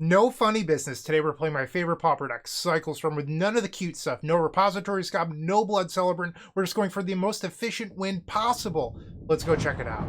No funny business. Today we're playing my favorite Pauper deck, Cycle Storm, with none of the cute stuff. No repository Skaab, no blood celebrant. We're just going for the most efficient win possible. Let's go check it out.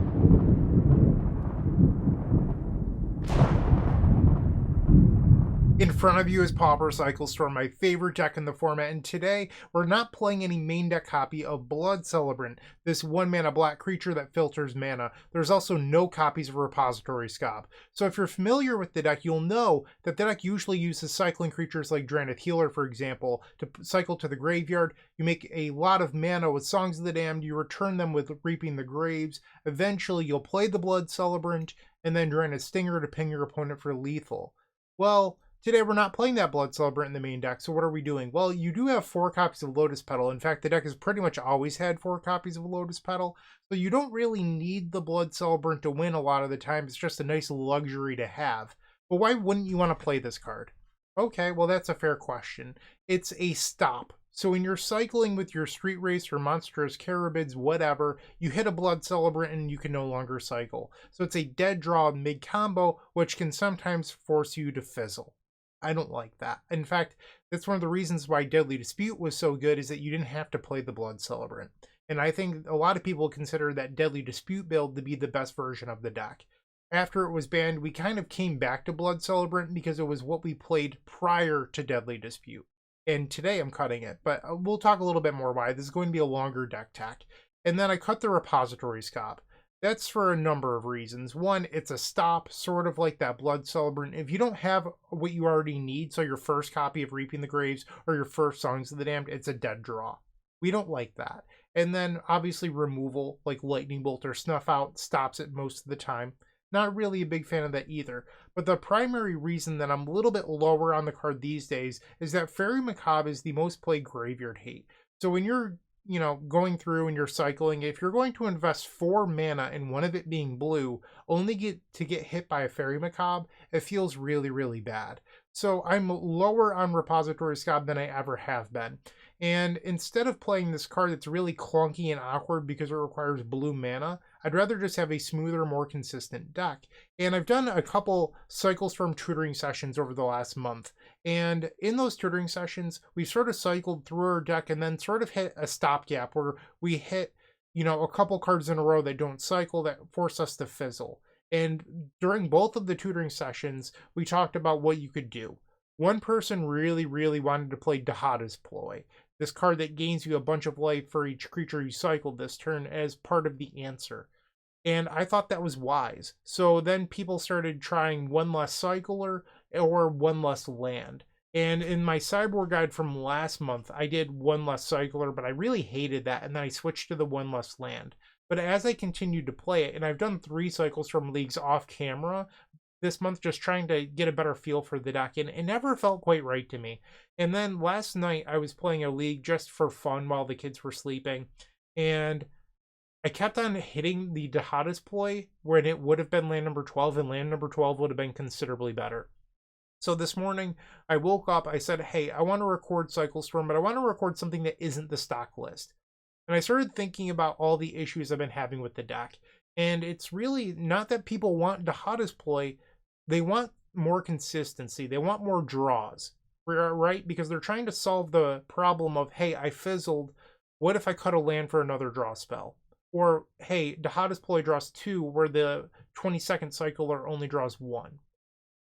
In front of you is Pauper Cycle Storm, my favorite deck in the format, and today we're not playing any main deck copy of Blood Celebrant, this 1-mana black creature that filters mana. There's also no copies of Repository Skaab. So if you're familiar with the deck, you'll know that the deck usually uses cycling creatures like Drannith Healer, for example, to cycle to the graveyard. You make a lot of mana with Songs of the Damned, you return them with Reaping the Graves. Eventually you'll play the Blood Celebrant, and then Drannith Stinger to ping your opponent for lethal. Well, today we're not playing that Blood Celebrant in the main deck, so what are we doing? Well, you do have 4 copies of Lotus Petal. In fact, the deck has pretty much always had 4 copies of Lotus Petal, so you don't really need the Blood Celebrant to win a lot of the time. It's just a nice luxury to have. But why wouldn't you want to play this card? Okay, well that's a fair question. It's a stop. So when you're cycling with your Street Race or Monstrous Carabids, whatever, you hit a Blood Celebrant and you can no longer cycle. So it's a dead draw mid-combo, which can sometimes force you to fizzle. I don't like that. In fact, that's one of the reasons why Deadly Dispute was so good, is that you didn't have to play the Blood Celebrant. And I think a lot of people consider that Deadly Dispute build to be the best version of the deck. After it was banned, we kind of came back to Blood Celebrant because it was what we played prior to Deadly Dispute. And today I'm cutting it, but we'll talk a little bit more why. This is going to be a longer deck tech. And then I cut the Repository Skaab. That's for a number of reasons. One, it's a stop, sort of like that Blood Celebrant. If you don't have what you already need, so your first copy of Reaping the Graves or your first Songs of the Damned, it's a dead draw. We don't like that. And then obviously removal, like Lightning Bolt or Snuff Out, stops it most of the time. Not really a big fan of that either. But the primary reason that I'm a little bit lower on the card these days is that Fairy Macabre is the most played graveyard hate. So when you're going through and you're cycling, if you're going to invest 4 mana and one of it being blue, only get hit by a Fairy Macabre, it feels really, really bad. So I'm lower on Repository Skaab than I ever have been. And instead of playing this card that's really clunky and awkward because it requires blue mana, I'd rather just have a smoother, more consistent deck. And I've done a couple Cycle Storm tutoring sessions over the last month. And in those tutoring sessions, we've sort of cycled through our deck and then sort of hit a stopgap where we hit, a couple cards in a row that don't cycle that force us to fizzle. And during both of the tutoring sessions, we talked about what you could do. One person really, really wanted to play Dahada's Ploy, this card that gains you a bunch of life for each creature you cycled this turn as part of the answer. And I thought that was wise. So then people started trying one less cycler or one less land. And in my sideboard guide from last month, I did one less cycler, but I really hated that. And then I switched to the one less land. But as I continued to play it, and I've done 3 Cycle Storm leagues off camera this month, just trying to get a better feel for the deck, and it never felt quite right to me. And then last night I was playing a league just for fun while the kids were sleeping, and I kept on hitting the Dahada's Ploy when it would have been land number 12, and land number 12 would have been considerably better. So this morning I woke up, I said, hey, I want to record Cycle Storm, but I want to record something that isn't the stock list. And I started thinking about all the issues I've been having with the deck. And it's really not that people want Dahada's Ploy. They want more consistency. They want more draws, right? Because they're trying to solve the problem of, hey, I fizzled. What if I cut a land for another draw spell? Or, hey, Dahada's Ploy draws 2, where the 22nd cycler only draws 1.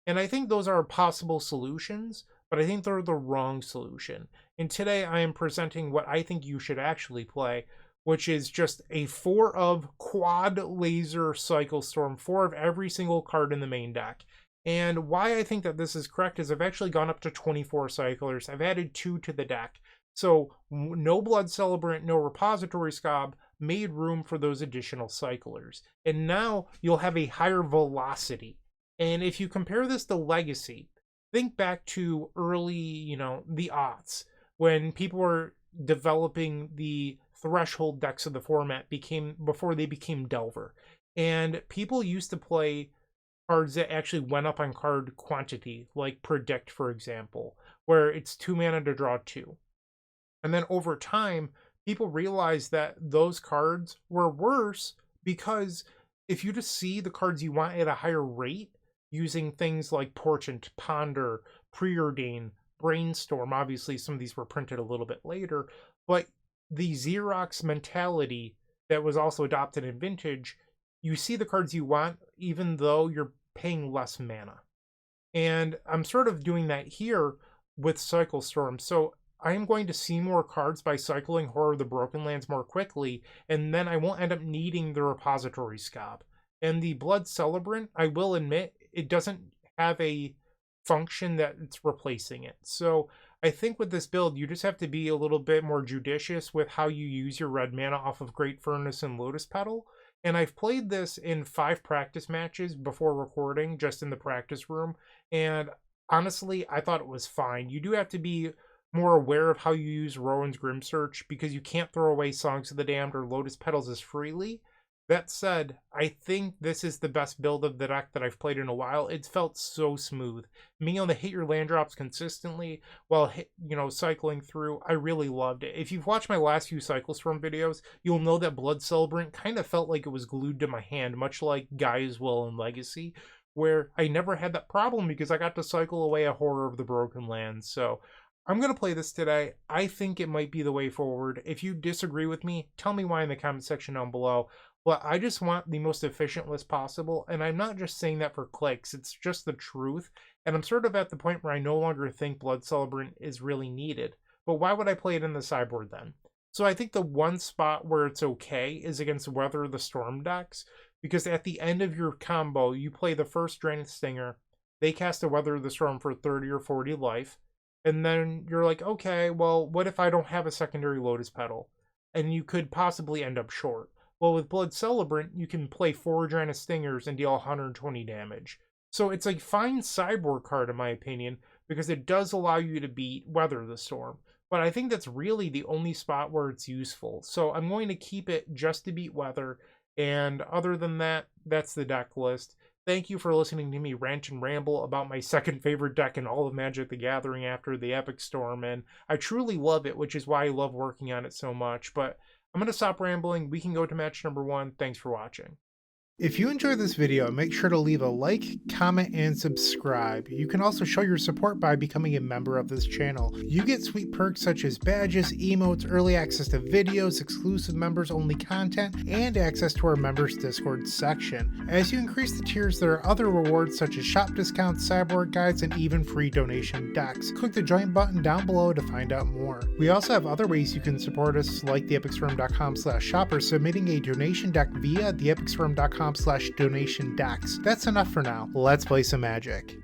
And I think those are possible solutions, but I think they're the wrong solution. And today I am presenting what I think you should actually play, which is just a 4 of quad laser Cycle Storm, 4 of every single card in the main deck. And why I think that this is correct is I've actually gone up to 24 cyclers. I've added 2 to the deck. So no Blood Celebrant, no Repository Skaab made room for those additional cyclers. And now you'll have a higher velocity. And if you compare this to Legacy, think back to early, the aughts, when people were developing the threshold decks of the format before they became Delver. And people used to play cards that actually went up on card quantity, like Predict, for example, where it's 2 mana to draw 2. And then over time, people realized that those cards were worse because if you just see the cards you want at a higher rate, using things like Portent, Ponder, Preordain, Brainstorm. Obviously, some of these were printed a little bit later, but the Xerox mentality that was also adopted in Vintage, you see the cards you want, even though you're paying less mana. And I'm sort of doing that here with Cycle Storm. So I am going to see more cards by cycling Horror of the Broken Lands more quickly, and then I won't end up needing the repository Skaab. And the Blood Celebrant, I will admit, it doesn't have a function that it's replacing it. So I think with this build, you just have to be a little bit more judicious with how you use your red mana off of Great Furnace and Lotus Petal. And I've played this in 5 practice matches before recording, just in the practice room. And honestly, I thought it was fine. You do have to be more aware of how you use Rowan's Grim Search, because you can't throw away Songs of the Damned or Lotus Petals as freely. That said, I think this is the best build of the deck that I've played in a while. It's felt so smooth. Being able to hit your land drops consistently while cycling through, I really loved it. If you've watched my last few Cycle Storm videos, you'll know that Blood Celebrant kind of felt like it was glued to my hand, much like Gaia's Will and Legacy, where I never had that problem because I got to cycle away a Horror of the Broken Lands. So I'm going to play this today. I think it might be the way forward. If you disagree with me, tell me why in the comment section down below. But I just want the most efficient list possible, and I'm not just saying that for clicks, it's just the truth. And I'm sort of at the point where I no longer think Blood Celebrant is really needed. But why would I play it in the sideboard then? So I think the one spot where it's okay is against Weather the Storm decks, because at the end of your combo, you play the first Drannith Stinger, they cast a Weather the Storm for 30 or 40 life, and then you're like, okay, well, what if I don't have a secondary Lotus Petal? And you could possibly end up short. Well, with Blood Celebrant, you can play 4 Drannith Stingers and deal 120 damage. So it's a fine sideboard card, in my opinion, because it does allow you to beat Weather the Storm. But I think that's really the only spot where it's useful. So I'm going to keep it just to beat Weather. And other than that, that's the deck list. Thank you for listening to me rant and ramble about my second favorite deck in all of Magic the Gathering after the Epic Storm. And I truly love it, which is why I love working on it so much. But I'm going to stop rambling. We can go to match number 1. Thanks for watching. If you enjoyed this video, make sure to leave a like, comment, and subscribe. You can also show your support by becoming a member of this channel. You get sweet perks such as badges, emotes, early access to videos, exclusive members-only content, and access to our members Discord section. As you increase the tiers, there are other rewards such as shop discounts, sideboard guides, and even free donation decks. Click the join button down below to find out more. We also have other ways you can support us, like theepicstorm.com/shop or submitting a donation deck via theepicstorm.com/donation decks. That's enough for now. Let's play some Magic.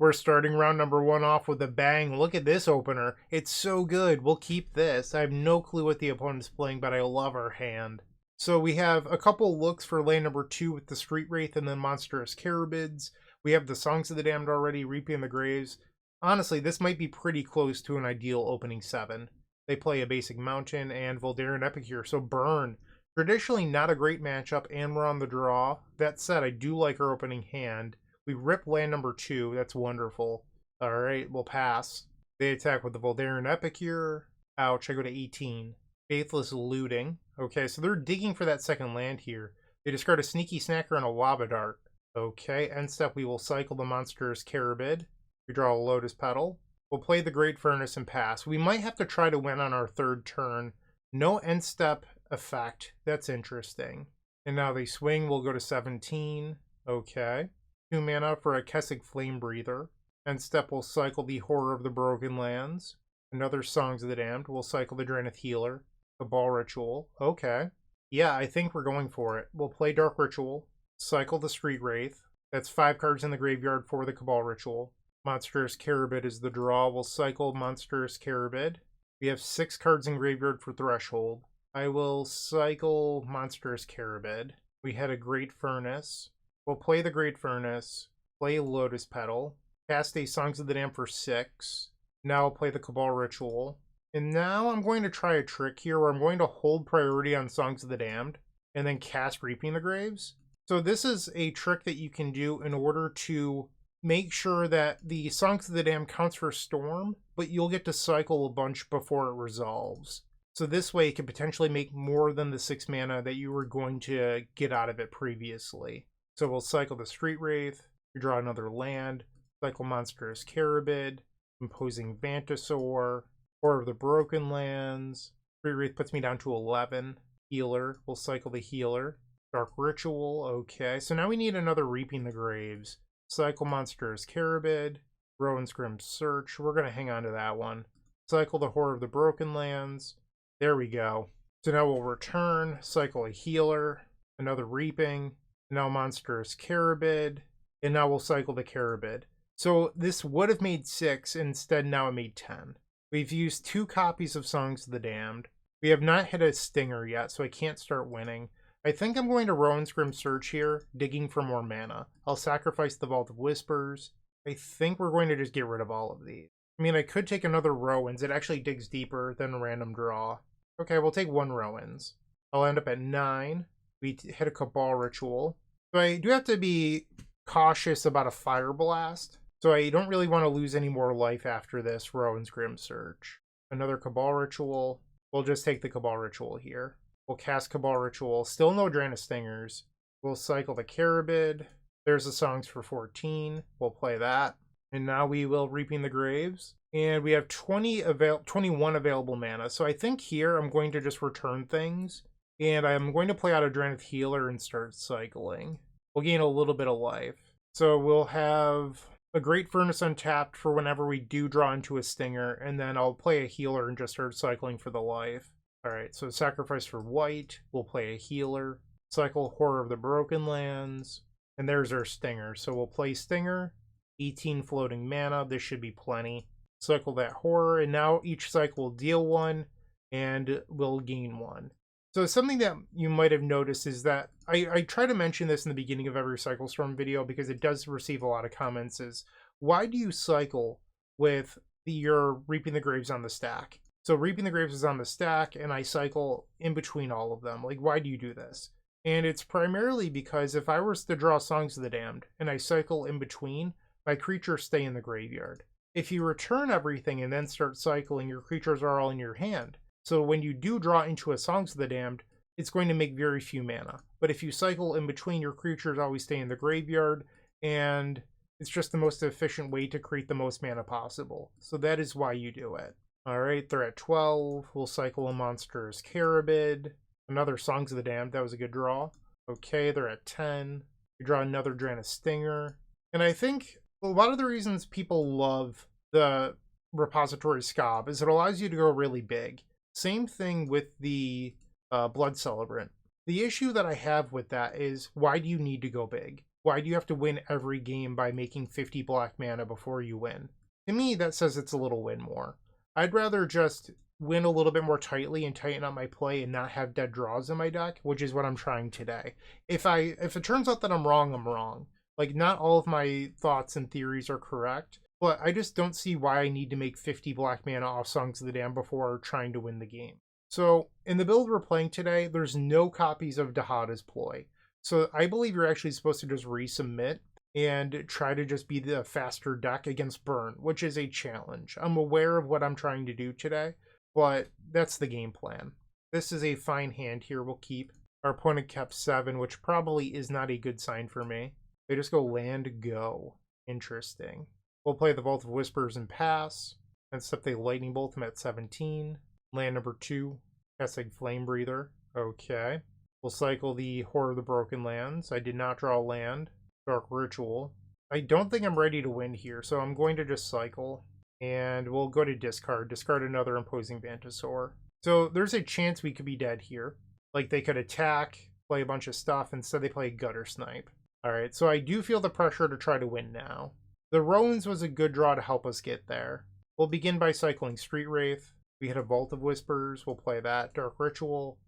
We're starting round number 1 off with a bang. Look at this opener. It's so good. We'll keep this. I have no clue what the opponent's playing, but I love our hand. So we have a couple looks for lane number 2 with the Street Wraith and then Monstrous Carabids. We have the Songs of the Damned already, Reaping the Graves. Honestly, this might be pretty close to an ideal opening 7. They play a basic Mountain and Voldaren Epicure, so burn. Traditionally not a great matchup, and we're on the draw. That said, I do like our opening hand. We rip land number 2. That's wonderful. Alright, we'll pass. They attack with the Voldaren Epicure. Ouch, I go to 18. Faithless Looting. Okay, so they're digging for that second land here. They discard a Sneaky Snacker and a Lava Dart. Okay, end step we will cycle the Monstrous Carabid. We draw a Lotus Petal. We'll play the Great Furnace and pass. We might have to try to win on our 3rd turn. No end step effect. That's interesting. And now they swing. We'll go to 17. Okay. 2 mana for a Kessig Flame Breather. End step we'll cycle the Horror of the Broken Lands. Another Songs of the Damned. We'll cycle the Drannith Healer. Cabal Ritual. Okay. Yeah, I think we're going for it. We'll play Dark Ritual. Cycle the Street Wraith. That's 5 cards in the graveyard for the Cabal Ritual. Monstrous Carabid is the draw. We'll cycle Monstrous Carabid. We have 6 cards in graveyard for Threshold. I will cycle Monstrous Carabid. We had a Great Furnace. We'll play the Great Furnace. Play Lotus Petal. Cast a Songs of the Damned for 6. Now I'll play the Cabal Ritual. And now I'm going to try a trick here where I'm going to hold priority on Songs of the Damned and then cast Reaping the Graves. So this is a trick that you can do in order to make sure that the Songs of the Damned counts for Storm, but you'll get to cycle a bunch before it resolves. So this way it could potentially make more than the 6 mana that you were going to get out of it previously. So we'll cycle the Street Wraith. We draw another land. Cycle Monstrous Carabid. Imposing Vantasaur. Horror of the Broken Lands. Wraith puts me down to 11. Healer. We'll cycle the healer. Dark Ritual. Okay, so now we need another Reaping the Graves. Cycle Monstrous Carabid. Rowan's Grim Search. We're going to hang on to that one. Cycle the Horror of the Broken Lands. There we go. So now we'll return, cycle a healer, another Reaping, now Monstrous Carabid, and now we'll cycle the Carabid. So this would have made 6, instead now it made 10. We've used 2 copies of Songs of the Damned. We have not hit a Stinger yet, so I can't start winning. I think I'm going to Rowan's Grim Search here, digging for more mana. I'll sacrifice the Vault of Whispers. I think we're going to just get rid of all of these. I mean, I could take another Rowan's. It actually digs deeper than a random draw. Okay, we'll take 1 Rowan's. I'll end up at 9. We hit a Cabal Ritual. So I do have to be cautious about a Fire Blast. So I don't really want to lose any more life after this Rowan's Grim Search. Another Cabal Ritual. We'll just take the Cabal Ritual here. We'll cast Cabal Ritual. Still no Drannith Stingers. We'll cycle the Carabid. There's the Songs for 14. We'll play that. And now we will Reaping the Graves. And we have 21 available mana. So I think here I'm going to just return things. And I'm going to play out a Drannith Healer and start cycling. We'll gain a little bit of life. So we'll have a Great Furnace untapped for whenever we do draw into a Stinger. And then I'll play a Healer and just start cycling for the life. Alright, so sacrifice for white. We'll play a Healer. Cycle Horror of the Broken Lands. And there's our Stinger. So we'll play Stinger. 18 floating mana. This should be plenty. Cycle that Horror, and now each cycle will deal 1 and will gain 1. So something that you might have noticed is that I try to mention this in the beginning of every Cycle Storm video because it does receive a lot of comments, is why do you cycle with your Reaping the Graves on the stack? So Reaping the Graves is on the stack and I cycle in between all of them. Like, why do you do this? And it's primarily because if I was to draw Songs of the Damned and I cycle in between, my creatures stay in the graveyard. If you return everything and then start cycling, your creatures are all in your hand. So when you do draw into a Songs of the Damned, it's going to make very few mana. But if you cycle in between, your creatures always stay in the graveyard, and it's just the most efficient way to create the most mana possible. So that is why you do it. Alright, they're at 12. We'll cycle a Monstrous Carabid. Another Songs of the Damned. That was a good draw. Okay, they're at 10. We draw another Drannith Stinger. And I think a lot of the reasons people love the repository Skaab is it allows you to go really big. Same thing with the Blood Celebrant. The issue that I have with that is, why do you need to go big? Why do you have to win every game by making 50 black mana before you win? To me, that says it's a little win more. I'd rather just win a little bit more tightly and tighten up my play and not have dead draws in my deck, which is what I'm trying today. If it turns out that I'm wrong, I'm wrong. Like, not all of my thoughts and theories are correct, but I just don't see why I need to make 50 black mana off Songs of the Damned before trying to win the game. So, in the build we're playing today, there's no copies of Dahada's Ploy. So, I believe you're actually supposed to just resubmit and try to just be the faster deck against Burn, which is a challenge. I'm aware of what I'm trying to do today, but that's the game plan. This is a fine hand here we'll keep. Our opponent kept 7, which probably is not a good sign for me. They just go land, go. Interesting. We'll play the Vault of Whispers and pass. Except they Lightning Bolt him at 17. Land number 2. Casting Flame Breather. Okay. We'll cycle the Horror of the Broken Lands. I did not draw land. Dark Ritual. I don't think I'm ready to win here, so I'm going to just cycle. And we'll go to discard. Discard another Imposing Vantasaur. So there's a chance we could be dead here. Like, they could attack, play a bunch of stuff, instead they play Gutter Snipe. Alright, so I do feel the pressure to try to win now. The Rowan's was a good draw to help us get there. We'll begin by cycling Street Wraith. We hit a Vault of Whispers. We'll play that. Dark Ritual.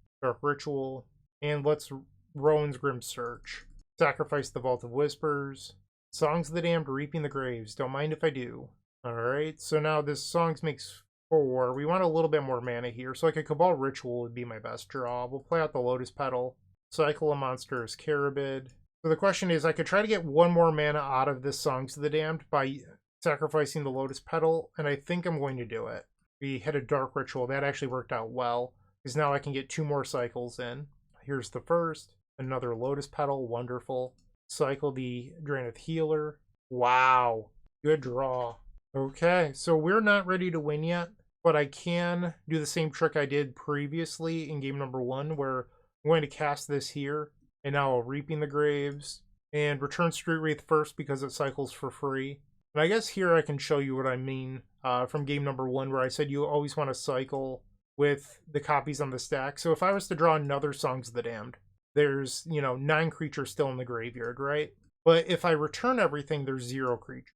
And let's Rowan's Grim Search. Sacrifice the Vault of Whispers. Songs of the Damned, Reaping the Graves. Don't mind if I do. Alright, so now this Songs makes 4. We want a little bit more mana here. So like a Cabal Ritual would be my best draw. We'll play out the Lotus Petal. Cycle a Monstrous Carabid. So the question is, I could try to get 1 more mana out of this Songs of the Damned by sacrificing the Lotus Petal, and I think I'm going to do it. We hit a Dark Ritual. That actually worked out well, because now I can get 2 more cycles in. Here's the first. Another Lotus Petal. Wonderful. cycle the Drannith Healer. Wow, good draw. Okay, so we're not ready to win yet, but I can do the same trick I did previously in game number 1, where I'm going to cast this here, and now I'll Reaping the Graves, and return Street Wraith first because it cycles for free. And I guess here I can show you what I mean from game number 1, where I said you always want to cycle with the copies on the stack. So if I was to draw another Songs of the Damned, there's, 9 creatures still in the graveyard, right? But if I return everything, there's 0 creatures.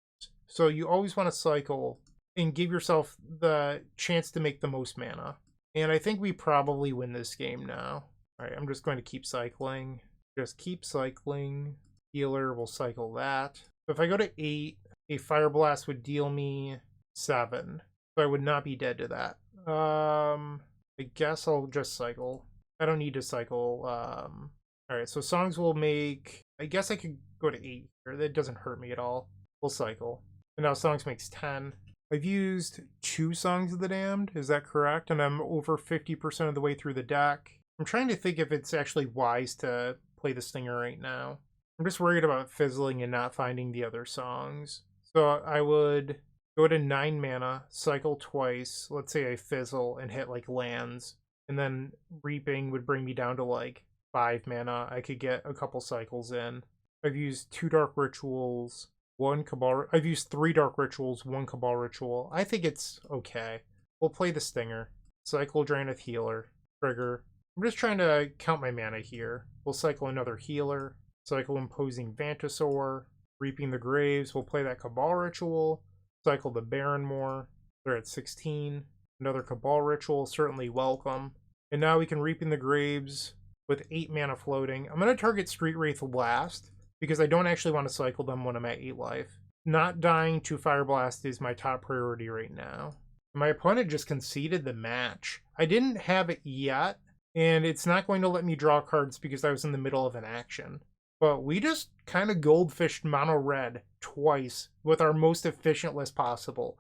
So you always want to cycle and give yourself the chance to make the most mana. And I think we probably win this game now. All right, I'm just going to keep cycling. Just keep cycling. Healer will cycle that. So if I go to 8, a Fire Blast would deal me 7. So I would not be dead to that. I guess I'll just cycle. I don't need to cycle. All right, so Songs will make... I guess I could go to 8 here. That doesn't hurt me at all. We'll cycle. And now Songs makes 10. I've used 2 Songs of the Damned. Is that correct? And I'm over 50% of the way through the deck. I'm trying to think if it's actually wise to play the Stinger right now. I'm just worried about fizzling and not finding the other songs. So I would go to 9 mana, cycle twice. Let's say I fizzle and hit like lands. And then Reaping would bring me down to like 5 mana. I could get a couple cycles in. I've used 2 Dark Rituals, 1 Cabal. I've used 3 Dark Rituals, 1 Cabal Ritual. I think it's okay. We'll play the Stinger. Cycle Drannith Healer. Trigger. I'm just trying to count my mana here. We'll cycle another Healer. Cycle Imposing Vantasaur. Reaping the Graves. We'll play that Cabal Ritual. Cycle the Barrenmore. They're at 16. Another Cabal Ritual. Certainly welcome. And now we can Reaping the Graves with 8 mana floating. I'm going to target Street Wraith last, because I don't actually want to cycle them when I'm at 8 life. Not dying to Fire Blast is my top priority right now. My opponent just conceded the match. I didn't have it yet, and it's not going to let me draw cards because I was in the middle of an action. But we just kind of goldfished mono red twice with our most efficient list possible.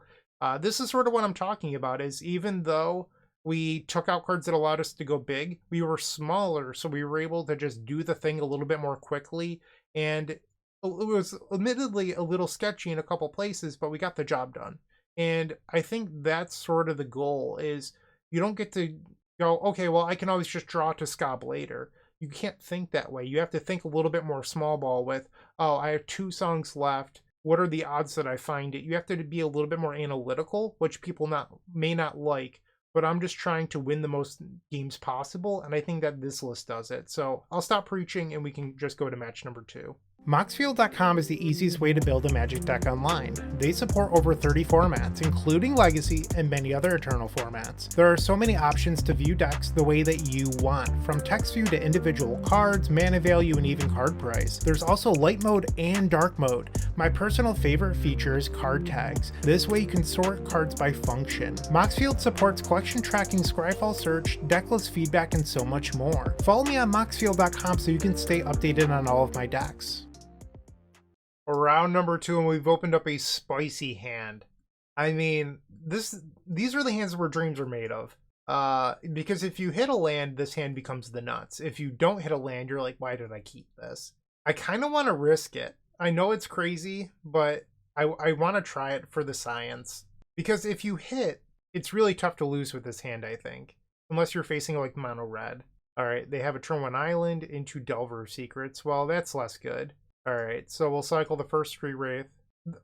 This is sort of what I'm talking about, is even though we took out cards that allowed us to go big, we were smaller, so we were able to just do the thing a little bit more quickly. And it was admittedly a little sketchy in a couple places, but we got the job done. And I think that's sort of the goal, is you don't get to go, okay, well, I can always just draw to Skaab later. You can't think that way. You have to think a little bit more small ball with, oh, I have 2 songs left. What are the odds that I find it? You have to be a little bit more analytical, which people may not like. But I'm just trying to win the most games possible, and I think that this list does it. So I'll stop preaching, and we can just go to match number 2. Moxfield.com is the easiest way to build a Magic deck online. They support over 30 formats, including Legacy and many other Eternal formats. There are so many options to view decks the way that you want, from text view to individual cards, mana value, and even card price. There's also light mode and dark mode. My personal favorite feature is card tags. This way you can sort cards by function. Moxfield supports collection tracking, Scryfall search, decklist feedback, and so much more. Follow me on Moxfield.com so you can stay updated on all of my decks. Round number 2, and we've opened up a spicy hand. I mean, these are the hands where dreams are made of. Because if you hit a land, this hand becomes the nuts. If you don't hit a land, you're like, why did I keep this? I kind of want to risk it. I know it's crazy, but I want to try it for the science. Because if you hit, it's really tough to lose with this hand, I think. Unless you're facing like mono red. Alright, they have a turn 1 island into Delver of Secrets. Well, that's less good. Alright, so we'll cycle the first Street Wraith.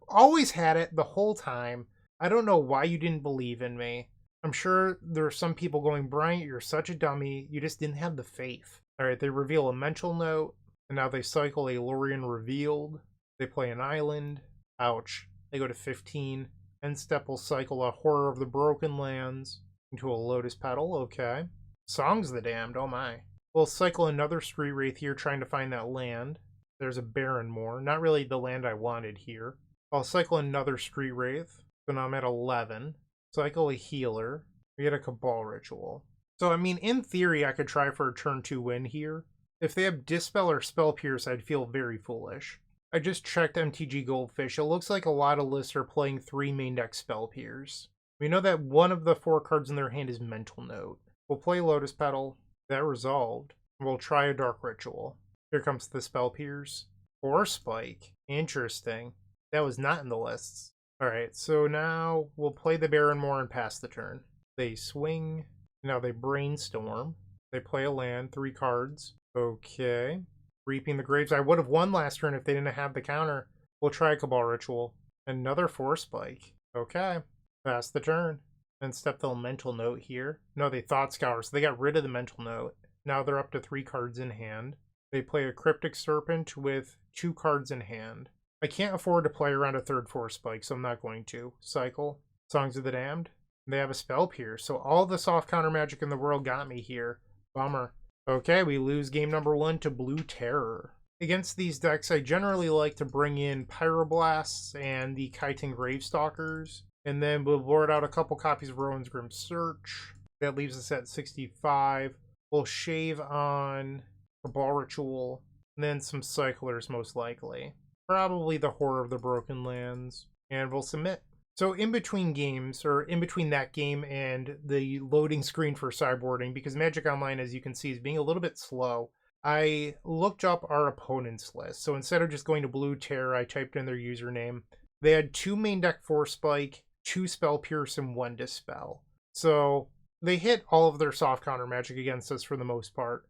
Always had it the whole time. I don't know why you didn't believe in me. I'm sure there are some people going, Bryant, you're such a dummy. You just didn't have the faith. Alright, they reveal a Mental Note. And now they cycle a Lorien Revealed. They play an island. Ouch. They go to 15. End step will cycle a Horror of the Broken Lands into a Lotus Petal. Okay. Songs of the Damned. Oh my. We'll cycle another Street Wraith here trying to find that land. There's a Barrenmore. Not really the land I wanted here. I'll cycle another Street Wraith. So now I'm at 11. Cycle a Healer. We get a Cabal Ritual. So, I mean, in theory, I could try for a turn 2 win here. If they have Dispel or Spell Pierce, I'd feel very foolish. I just checked MTG Goldfish. It looks like a lot of lists are playing 3 main deck Spell Pierce. We know that one of the 4 cards in their hand is Mental Note. We'll play Lotus Petal. That resolved. We'll try a Dark Ritual. Here comes the Spell Pierce. Force Spike. Interesting. That was not in the lists. Alright, so now we'll play the Barrenmore and pass the turn. They swing. Now they brainstorm. They play a land, 3 cards. Okay. Reaping the Graves. I would have won last turn if they didn't have the counter. We'll try a Cabal Ritual. Another Force Spike. Okay. Pass the turn. And step the Mental Note here. No, they Thought Scour, so they got rid of the Mental Note. Now they're up to 3 cards in hand. They play a Cryptic Serpent with 2 cards in hand. I can't afford to play around a 3rd Force Spike, so I'm not going to. Cycle. Songs of the Damned. They have a Spell Pierce, so all the soft counter magic in the world got me here. Bummer. Okay, we lose game number 1 to Blue Terror. Against these decks, I generally like to bring in Pyroblasts and the Chitin Gravestalkers, and then we'll board out a couple copies of Rowan's Grim Search. That leaves us at 65. We'll shave on Cabal Ritual, and then some Cyclers most likely. Probably the Horror of the Broken Lands, and we'll submit. So in between games, or in between that game and the loading screen for sideboarding, because Magic Online, as you can see, is being a little bit slow, I looked up our opponent's list. So instead of just going to Blue Terror, I typed in their username. They had 2 main deck Force Spike, 2 Spell Pierce, and 1 Dispel. So they hit all of their soft counter magic against us for the most part.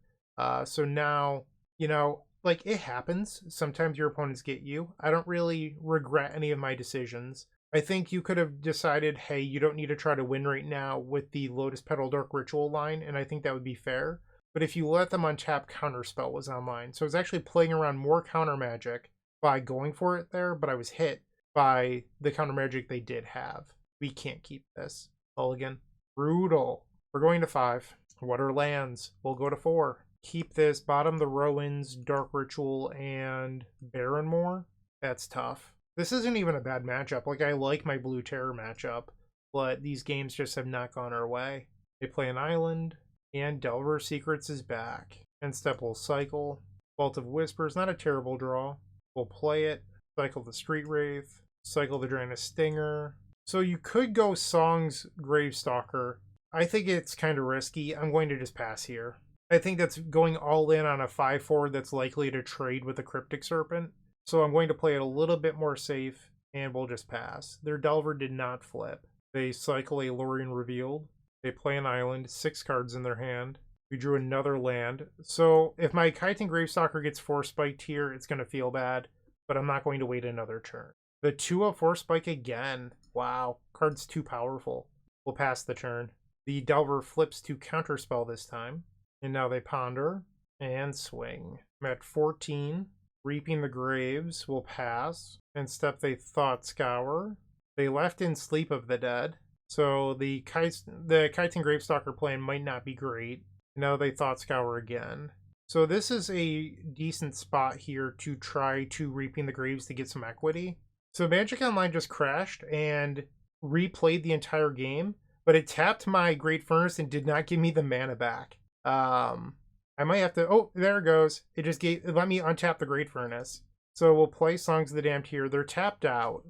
So now, you know, like, it happens. Sometimes your opponents get you. I don't really regret any of my decisions. I think you could have decided, hey, you don't need to try to win right now with the Lotus Petal Dark Ritual line, and I think that would be fair. But if you let them untap, Counterspell was online. So I was actually playing around more counter magic by going for it there, but I was hit by the counter magic they did have. We can't keep this. Mulligan. Brutal. We're going to 5. What are lands? We'll go to 4. Keep this. Bottom the Rowan's, Dark Ritual, and Barrenmore. That's tough. This isn't even a bad matchup. Like, I like my Blue Terror matchup, but these games just have not gone our way. They play an island, and Delver Secrets is back. And step will cycle. Vault of Whispers, not a terrible draw. We'll play it. Cycle the Street Wraith. Cycle the Drannith Stinger. So you could go Song's Gravestalker. I think it's kind of risky. I'm going to just pass here. I think that's going all in on a 5/4 that's likely to trade with a Cryptic Serpent. So I'm going to play it a little bit more safe, and we'll just pass. Their Delver did not flip. They cycle a Lorien Revealed. They play an island, 6 cards in their hand. We drew another land. So if my Chitin Gravestalker gets Force Spiked here, it's going to feel bad, but I'm not going to wait another turn. The 2 Force Spike again. Wow, card's too powerful. We'll pass the turn. The Delver flips to Counterspell this time. And now they ponder and swing. I'm at 14. Reaping the Graves will pass. And step they Thought Scour. They left in Sleep of the Dead. So the Chitin Gravestalker plan might not be great. Now they Thought Scour again. So this is a decent spot here to try to Reaping the Graves to get some equity. So Magic Online just crashed and replayed the entire game, but it tapped my Great Furnace and did not give me the mana back. I might have to, oh, there it goes. It just let me untap the Great Furnace. So we'll play Songs of the Damned here. They're tapped out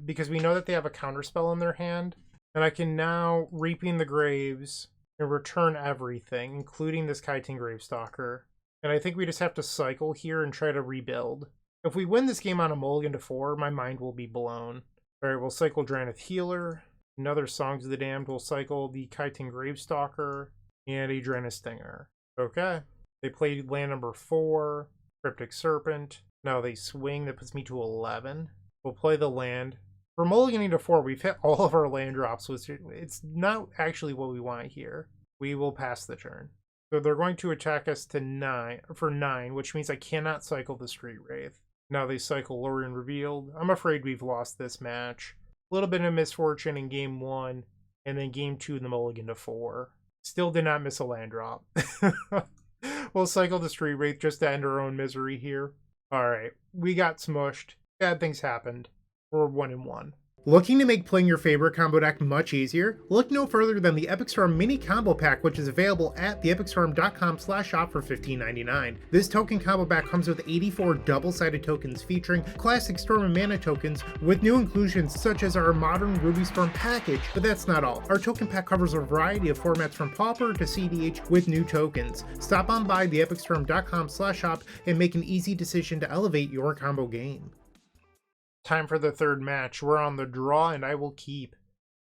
because we know that they have a counterspell in their hand. And I can now Reaping the Graves and return everything, including this Chitin Gravestalker. And I think we just have to cycle here and try to rebuild. If we win this game on a mulligan to 4, my mind will be blown. Alright, we'll cycle Drannith Healer. Another Songs of the Damned. We'll cycle the Chitin Gravestalker and a Drannith Stinger. Okay. They played land number 4, Cryptic Serpent. Now they swing. That puts me to 11. We'll play the land. For mulliganing to 4, we've hit all of our land drops, which it's not actually what we want here. We will pass the turn. So they're going to attack us to 9, which means I cannot cycle the Street Wraith. Now they cycle Lorien Revealed. I'm afraid we've lost this match. A little bit of misfortune in game 1, and then game 2 in the mulligan to 4. Still did not miss a land drop. We'll cycle the Street Wraith just to end our own misery here. Alright, we got smushed. Bad things happened. We're 1-1. Looking to make playing your favorite combo deck much easier? Look no further than the Epic Storm Mini Combo Pack, which is available at theepicstorm.com/shop for $15.99. This token combo pack comes with 84 double-sided tokens featuring classic Storm and Mana tokens with new inclusions such as our modern Ruby Storm package, but that's not all. Our token pack covers a variety of formats from Pauper to CDH with new tokens. Stop on by theepicstorm.com/shop and make an easy decision to elevate your combo game. Time for the third match. We're on the draw, and I will keep.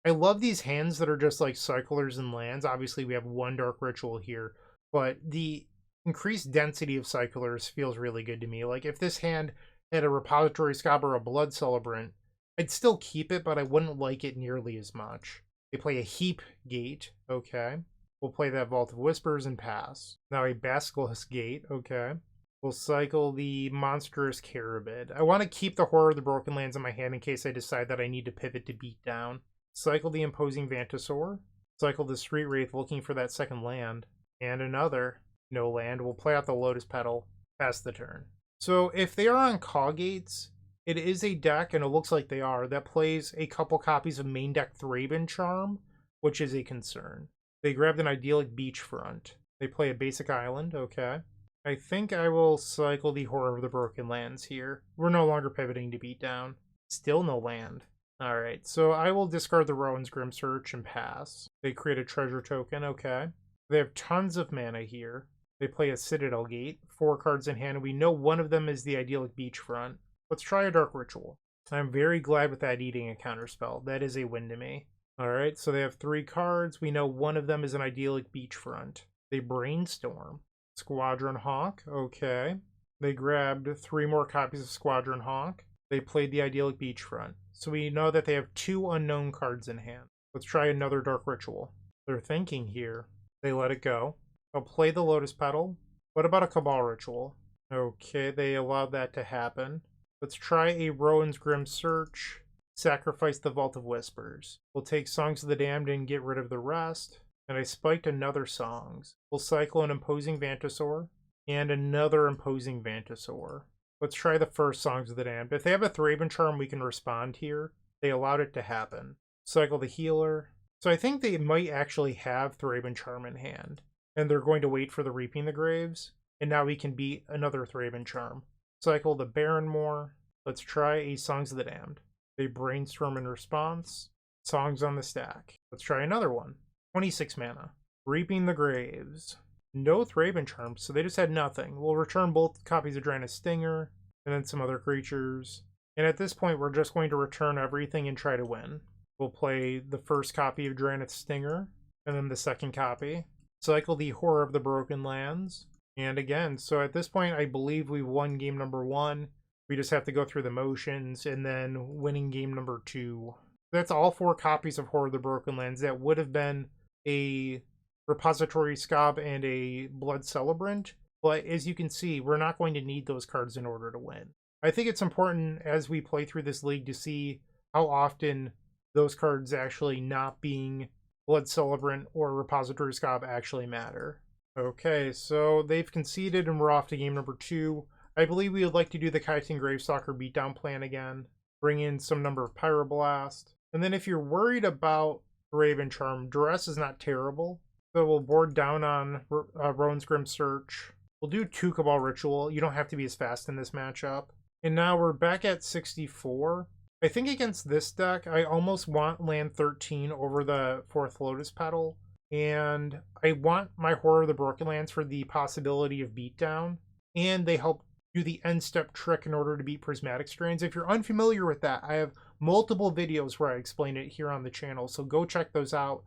I love these hands that are just like cyclers and lands. Obviously, we have one Dark Ritual here, but the increased density of cyclers feels really good to me. Like, if this hand had a Repository Skaab or a Blood Celebrant, I'd still keep it, but I wouldn't like it nearly as much. They play a Heap Gate, okay. We'll play that Vault of Whispers and pass. Now a Basilisk Gate, okay. We'll cycle the Monstrous Carabid. I want to keep the Horror of the Broken Lands in my hand in case I decide that I need to pivot to beat down. Cycle the Imposing Vantasaur. Cycle the Street Wraith looking for that second land. And another. No land. We'll play out the Lotus Petal. Pass the turn. So if they are on Caw Gates, it is a deck, and it looks like they are, that plays a couple copies of main deck Thraben Charm, which is a concern. They grabbed an Idyllic Beachfront. They play a basic island, okay. I think I will cycle the Horror of the Broken Lands here. We're no longer pivoting to beat down. Still no land. Alright, so I will discard the Rowan's Grim Search and pass. They create a treasure token, okay. They have tons of mana here. They play a Citadel Gate, 4 cards in hand, and we know one of them is the Idyllic Beachfront. Let's try a Dark Ritual. I'm very glad with that eating a counterspell. That is a win to me. Alright, so they have 3 cards. We know one of them is an Idyllic Beachfront. They Brainstorm. Squadron Hawk, okay. They grabbed 3 more copies of Squadron Hawk. They played the Idyllic Beachfront. So we know that they have 2 unknown cards in hand. Let's try another Dark Ritual. They're thinking here. They let it go. I'll play the Lotus Petal. What about a Cabal Ritual? Okay, they allowed that to happen. Let's try a Rowan's Grim Search. Sacrifice the Vault of Whispers. We'll take Songs of the Damned and get rid of the rest. And I spiked another Songs. We'll cycle an Imposing Vantasaur and another Imposing Vantasaur. Let's try the first Songs of the Damned. If they have a Thraben Charm, we can respond here. They allowed it to happen. Cycle the Healer. So I think they might actually have Thraben Charm in hand. And they're going to wait for the Reaping the Graves. And now we can beat another Thraben Charm. Cycle the Barrenmoor. Let's try a Songs of the Damned. They Brainstorm in response. Songs on the stack. Let's try another one. 26 mana. Reaping the Graves. No Thraben Charms, so they just had nothing. We'll return both copies of Drannith Stinger, and then some other creatures. And at this point, we're just going to return everything and try to win. We'll play the first copy of Drannith Stinger, and then the second copy. Cycle the Horror of the Broken Lands. And again, so at this point, I believe we won game number 1. We just have to go through the motions, and then winning game number 2. That's all 4 copies of Horror of the Broken Lands. That would have been a Repository Skaab and a Blood Celebrant, but as you can see, we're not going to need those cards in order to win. I think it's important as we play through this league to see how often those cards actually not being Blood Celebrant or Repository Skaab actually matter. Okay, so they've conceded and we're off to game number 2. I believe we would like to do the Chitin Gravestalker beatdown plan again, bring in some number of Pyroblast, and then if you're worried about Thraben Charm, Duress is not terrible. So we'll board down on Rowan's Grim Search. We'll do 2 Cabal Ritual. You don't have to be as fast in this matchup. And now we're back at 64. I think against this deck, I almost want land 13 over the 4th Lotus Petal. And I want my Horror of the Broken Lands for the possibility of beatdown. And they help do the end step trick in order to beat Prismatic Strands. If you're unfamiliar with that, I have multiple videos where I explain it here on the channel, so go check those out.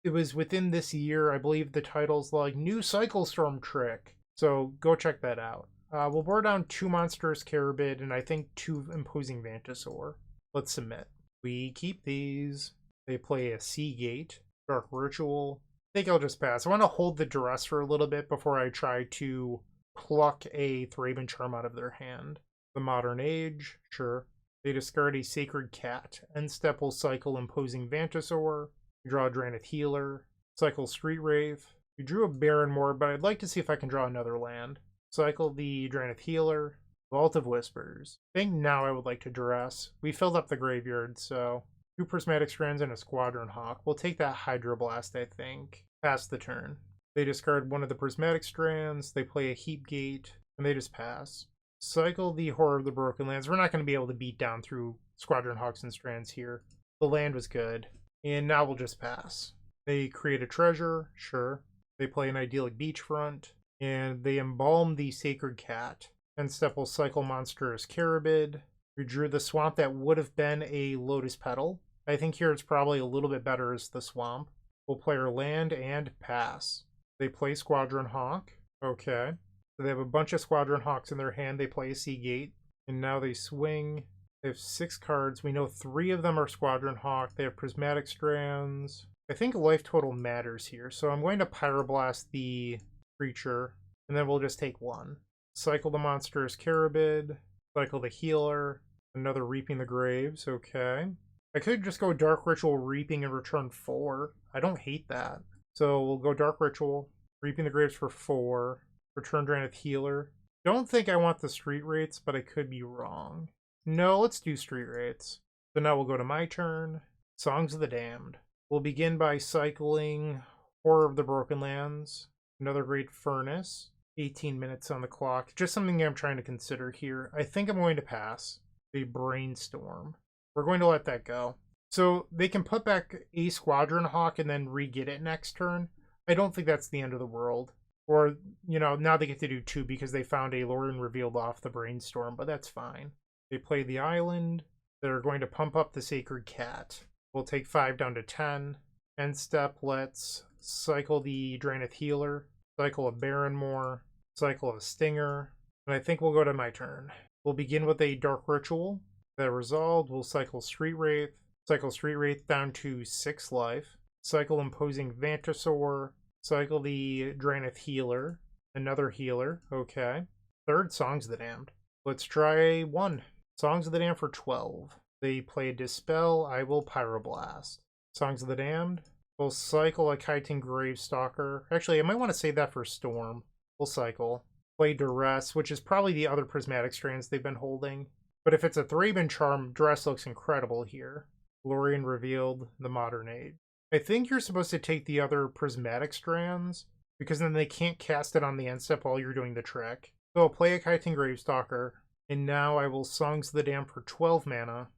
It was within this year. I believe the title's like New Cycle Storm Trick, so go check that out. We'll board down 2 Monstrous Carabid and I think 2 Imposing Vantasaur. Let's submit. We keep these. They play a Sea Gate, Dark Ritual. I think I'll just pass. I want to hold the Duress for a little bit before I try to pluck a Thraben Charm out of their hand. The Modern Age, sure. They discard a Sacred Cat. End step will cycle Imposing Vantasaur. Draw a Drannith Healer. Cycle Street Wraith. We drew a Barrenmoor, but I'd like to see if I can draw another land. Cycle the Drannith Healer. Vault of Whispers. I think now I would like to duress. We filled up the graveyard, so 2 Prismatic Strands and a Squadron Hawk. We'll take that Hydroblast, I think. Pass the turn. They discard one of the Prismatic Strands, they play a Heap Gate, and they just pass. Cycle the Horror of the Broken Lands. We're not going to be able to beat down through Squadron Hawks and Strands here. The land was good. And now we'll just pass. They create a treasure, sure. They play an Idyllic Beachfront, and they embalm the Sacred Cat. End step will cycle Monstrous Carabid. We drew the swamp that would have been a Lotus Petal. I think here it's probably a little bit better as the swamp. We'll play our land and pass. They play Squadron Hawk. Okay. So they have a bunch of Squadron Hawks in their hand. They play a Seagate. And now they swing. They have 6 cards. We know 3 of them are Squadron Hawk. They have Prismatic Strands. I think life total matters here. So I'm going to Pyroblast the creature. And then we'll just take 1. Cycle the Monstrous Carabid. Cycle the Healer. Another Reaping the Graves. Okay. I could just go Dark Ritual Reaping and return 4. I don't hate that. So we'll go Dark Ritual. Reaping the Graves for 4. Return Drannith Healer. Don't think I want the Street Wraiths, but I could be wrong. No, let's do Street Wraiths. So now we'll go to my turn. Songs of the Damned. We'll begin by cycling Horror of the Broken Lands. Another Great Furnace. 18 minutes on the clock. Just something I'm trying to consider here. I think I'm going to pass. The Brainstorm. We're going to let that go. So they can put back a Squadron Hawk and then re-get it next turn. I don't think that's the end of the world. Or, you know, now they get to do 2 because they found a Lorien Revealed off the Brainstorm, but that's fine. They play the Island. They're going to pump up the Sacred Cat. We'll take 5 down to 10. End step, let's cycle the Drannith Healer, cycle a Barrenmore, cycle a Stinger, and I think we'll go to my turn. We'll begin with a Dark Ritual. That resolved, we'll cycle Street Wraith down to 6 life, cycle Imposing Vantasaur, cycle the Drannith Healer, another Healer, okay. Third, Songs of the Damned. Let's try 1. Songs of the Damned for 12. They play a Dispel, I will Pyroblast. Songs of the Damned. We'll cycle a Chitin Gravestalker. Actually, I might want to save that for Storm. We'll cycle. Play Duress, which is probably the other Prismatic Strands they've been holding. But if it's a Thraben Charm, Duress looks incredible here. Lorien Revealed, the Modern Age. I think you're supposed to take the other Prismatic Strands, because then they can't cast it on the end step while you're doing the trick. So I'll play a Chitin Gravestalker, and now I will Songs of the Damned for 12 mana,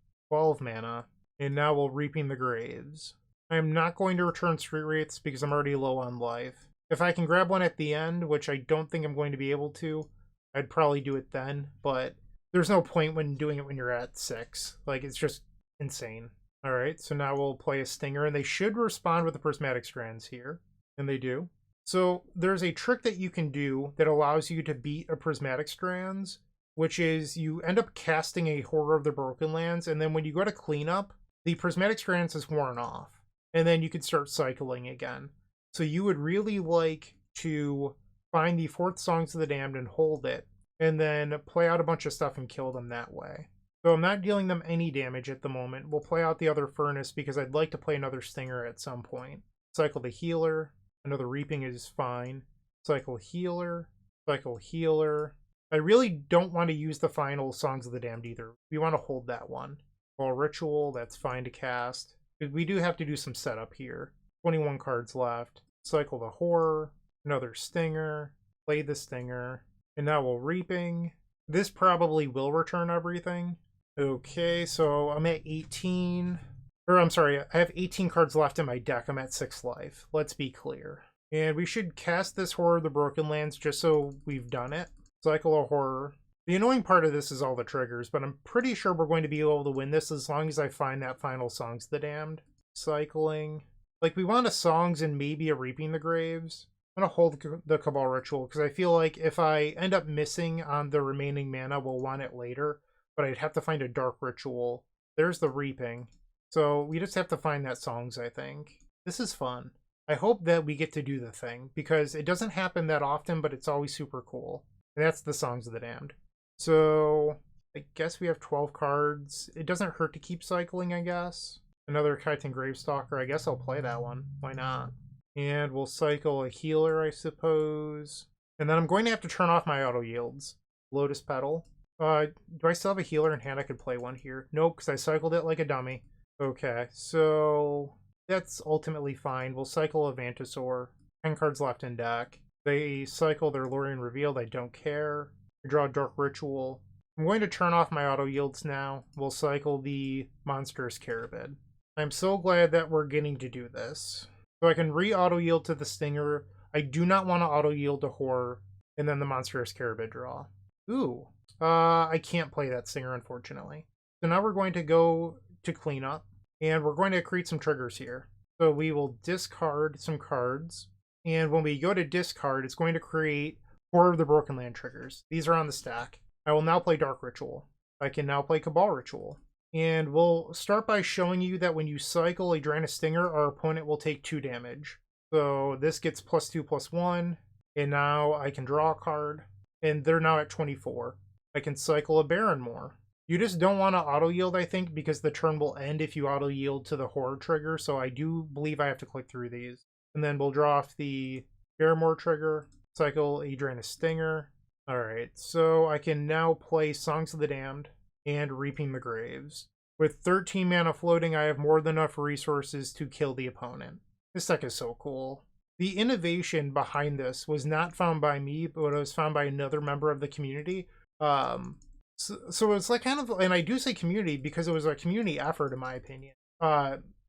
and now we'll Reaping the Graves. I am not going to return Street Wraiths because I'm already low on life. If I can grab one at the end, which I don't think I'm going to be able to, I'd probably do it then, but there's no point when doing it when you're at 6. Like, it's just insane. Alright, so now we'll play a Stinger, and they should respond with the Prismatic Strands here, and they do. So there's a trick that you can do that allows you to beat a Prismatic Strands, which is you end up casting a Horror of the Broken Lands, and then when you go to cleanup, the Prismatic Strands is worn off, and then you can start cycling again. So you would really like to find the 4th Songs of the Damned and hold it, and then play out a bunch of stuff and kill them that way. So I'm not dealing them any damage at the moment. We'll play out the other Furnace because I'd like to play another Stinger at some point. Cycle the Healer. Another Reaping is fine. Cycle Healer. Cycle Healer. I really don't want to use the final Songs of the Damned either. We want to hold that one. Well, Ritual, that's fine to cast. We do have to do some setup here. 21 cards left. Cycle the Horror. Another Stinger. Play the Stinger. And now we'll Reaping. This probably will return everything. Okay, so I'm at 18. Or I'm sorry, I have 18 cards left in my deck. I'm at 6 life. Let's be clear. And we should cast this Horror of the Broken Lands just so we've done it. Cycle a Horror. The annoying part of this is all the triggers, but I'm pretty sure we're going to be able to win this as long as I find that final Songs of the Damned. Cycling. Like, we want a Songs and maybe a Reaping the Graves. I'm going to hold the Cabal Ritual because I feel like if I end up missing on the remaining mana, we'll want it later. But I'd have to find a Dark Ritual. There's the Reaping. So we just have to find that Songs, I think. This is fun. I hope that we get to do the thing because it doesn't happen that often, but it's always super cool. And that's the Songs of the Damned. So I guess we have 12 cards. It doesn't hurt to keep cycling, I guess. Another Chitin Gravestalker. I guess I'll play that one. Why not? And we'll cycle a Healer, I suppose. And then I'm going to have to turn off my auto yields. Lotus Petal. Do I still have a healer in hand? I could play one here. Nope, because I cycled it like a dummy. Okay, so that's ultimately fine. We'll cycle a Vantasaur. 10 cards left in deck. They cycle their Lorien Revealed. I don't care. I draw a Dark Ritual. I'm going to turn off my auto yields now. We'll cycle the Monstrous Carabid. I'm so glad that we're getting to do this. So I can re-auto yield to the Stinger. I do not want to auto yield to Horror, and then the Monstrous Carabid draw. Ooh. I can't play that Stinger, unfortunately. So now we're going to go to cleanup, and we're going to create some triggers here. So we will discard some cards, and when we go to discard, it's going to create 4 of the Broken Land triggers. These are on the stack. I will now play Dark Ritual. I can now play Cabal Ritual. And we'll start by showing you that when you cycle a Drannith Stinger, our opponent will take 2 damage. So this gets +2/+1, and now I can draw a card, and they're now at 24. I can cycle a Barrenmore. You just don't want to auto-yield, I think, because the turn will end if you auto-yield to the Horror trigger, so I do believe I have to click through these. And then we'll draw off the Barrenmore trigger, cycle a Drannith Stinger. Alright, so I can now play Songs of the Damned and Reaping the Graves. With 13 mana floating, I have more than enough resources to kill the opponent. This deck is so cool. The innovation behind this was not found by me, but it was found by another member of the community. So it's like kind of, and I do say community because it was a community effort in my opinion.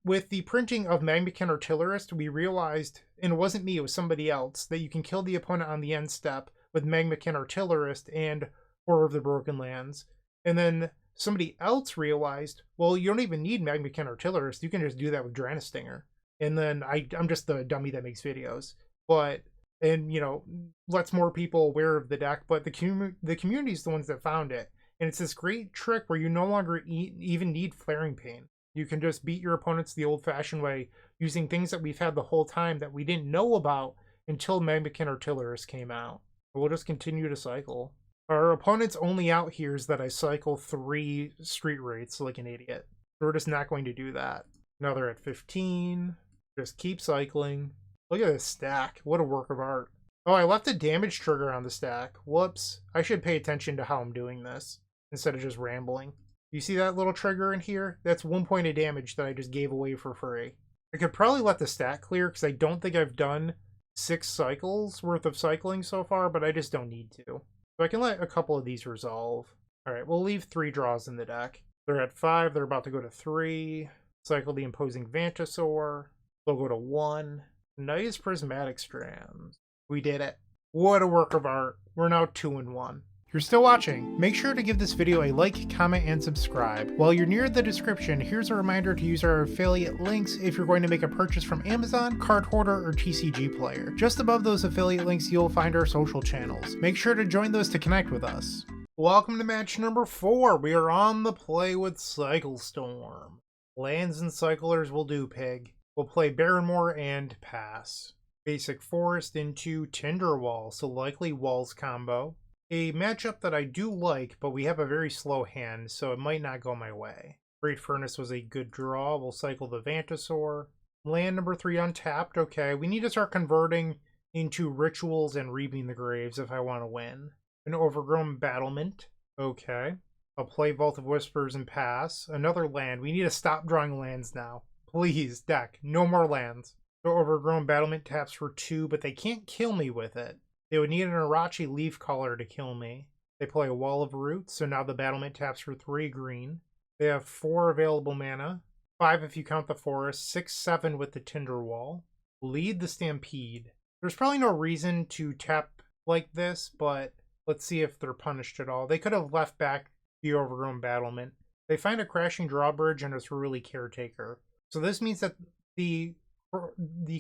With the printing of Magmakin Artillerist, we realized, and it wasn't me, it was somebody else, that you can kill the opponent on the end step with Magmakin Artillerist and Horror of the Broken Lands. And then somebody else realized, well, you don't even need Magmakin Artillerist, you can just do that with Drannith Stinger. And then I'm just the dummy that makes videos. But, and you know, lets more people aware of the deck, but the community is the ones that found it. And it's this great trick where you no longer even need Flaring Pain. You can just beat your opponents the old-fashioned way using things that we've had the whole time that we didn't know about until Magmakin Artillerist came out. We'll just continue to cycle. Our opponent's only out here is that I cycle 3 Street Wraiths like an idiot. So we're just not going to do that. Now they're at 15. Just keep cycling. Look at this stack. What a work of art. Oh, I left a damage trigger on the stack. Whoops. I should pay attention to how I'm doing this instead of just rambling. You see that little trigger in here? That's 1 point of damage that I just gave away for free. I could probably let the stack clear because I don't think I've done 6 cycles worth of cycling so far, but I just don't need to. So I can let a couple of these resolve. Alright, we'll leave 3 draws in the deck. They're at 5, they're about to go to 3. Cycle the Imposing Vantasaur. They'll go to 1. Nice Prismatic Strands. We did it. What a work of art. We're now 2-1. If you're still watching, make sure to give this video a like, comment, and subscribe. While you're near the description, here's a reminder to use our affiliate links if you're going to make a purchase from Amazon, Card Hoarder, or TCG Player. Just above those affiliate links, you'll find our social channels. Make sure to join those to connect with us. Welcome to match number 4. We are on the play with Cycle Storm. Lands and Cyclers will do, pig. We'll play Barrenmore and pass. Basic Forest into Tinderwall, so likely Walls combo. A matchup that I do like, but we have a very slow hand, so it might not go my way. Great Furnace was a good draw. We'll cycle the Vantasaur. Land number 3 untapped. Okay, we need to start converting into Rituals and Reaping the Graves if I want to win. An Overgrown Battlement. Okay. I'll play Vault of Whispers and pass. Another land. We need to stop drawing lands now. Please, deck. No more lands. So Overgrown Battlement taps for 2, but they can't kill me with it. They would need an Arachi Leaf Caller to kill me. They play a Wall of Roots, so now the Battlement taps for 3 green. They have 4 available mana. 5 if you count the Forest. 6, 7 with the Tinderwall. Lead the Stampede. There's probably no reason to tap like this, but let's see if they're punished at all. They could have left back the Overgrown Battlement. They find a Crashing Drawbridge and it's really Caretaker. So this means that the